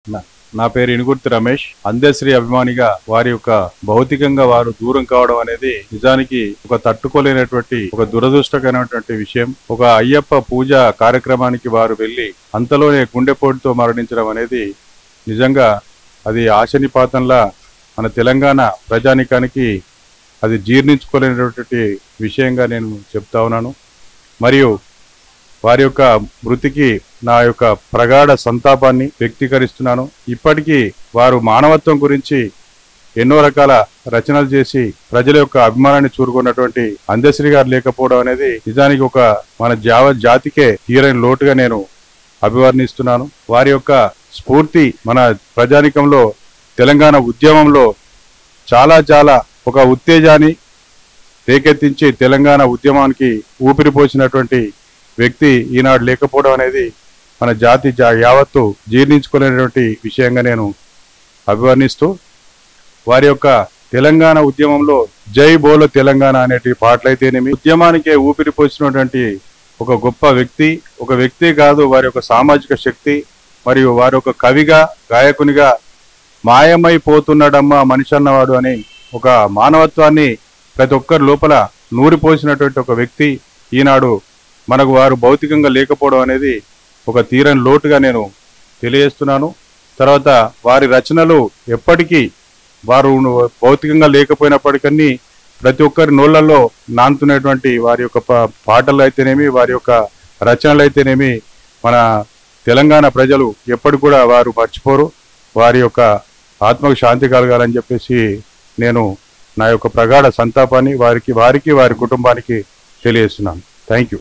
నా నా పేరు ఇనుగుర్తి రమేష్. అందశ్రీ అభిమానిగా వారి యొక్క భౌతికంగా వారు దూరం కావడం అనేది నిజానికి ఒక తట్టుకోలేనటువంటి ఒక దురదృష్టకరమైనటువంటి విషయం. ఒక అయ్యప్ప పూజ కార్యక్రమానికి వారు వెళ్లి అంతలోనే గుండెపోటుతో మరణించడం అనేది నిజంగా అది ఆశనిపాతంలా మన తెలంగాణ ప్రజానికానికి అది జీర్ణించుకోలేనటువంటి విషయంగా నేను చెప్తా ఉన్నాను. మరియు వారి యొక్క మృతికి నా యొక్క ప్రగాఢ సంతాపాన్ని వ్యక్తీకరిస్తున్నాను. ఇప్పటికీ వారు మానవత్వం గురించి ఎన్నో రకాల రచనలు చేసి ప్రజల యొక్క అభిమానాన్ని చూరుకున్నటువంటి అందశ్రీ గారు లేకపోవడం అనేది నిజానికి ఒక మన జాతికే తీరని లోటుగా నేను అభివర్ణిస్తున్నాను. వారి యొక్క స్ఫూర్తి మన ప్రజానికంలో తెలంగాణ ఉద్యమంలో చాలా చాలా ఒక ఉత్తేజాన్ని రేకెత్తించి తెలంగాణ ఉద్యమానికి ఊపిరిపోసినటువంటి వ్యక్తి ఈనాడు లేకపోవడం అనేది మన జాతి యావత్తు జీర్ణించుకోలేనటువంటి విషయంగా నేను అభివర్ణిస్తూ వారి యొక్క తెలంగాణ ఉద్యమంలో జై బోలో తెలంగాణ అనేటి పాటలైతేనేమి ఉద్యమానికే ఊపిరిపోసినటువంటి ఒక గొప్ప వ్యక్తి, ఒక వ్యక్తి కాదు వారి యొక్క సామాజిక శక్తి మరియు వారి యొక్క కవిగా గాయకునిగా మాయమైపోతున్నాడమ్మా మనిషి అన్నవాడు అని ఒక మానవత్వాన్ని ప్రతి ఒక్కరి లోపల నూరిపోసినటువంటి ఒక వ్యక్తి ఈనాడు మనకు వారు భౌతికంగా లేకపోవడం అనేది ఒక తీరని లోటుగా నేను తెలియజేస్తున్నాను. తర్వాత వారి రచనలు ఎప్పటికీ వారు భౌతికంగా లేకపోయినప్పటికీ ప్రతి ఒక్కరి నోళ్లలో నానుతున్నటువంటి వారి యొక్క పాటలు అయితేనేమి వారి యొక్క రచనలు అయితేనేమి మన తెలంగాణ ప్రజలు ఎప్పటికి కూడా వారు మర్చిపోరు. వారి యొక్క ఆత్మకు శాంతి కలగాలని చెప్పేసి నేను నా యొక్క ప్రగాఢ సంతాపాన్ని వారి కుటుంబానికి తెలియజేస్తున్నాను. Thank you.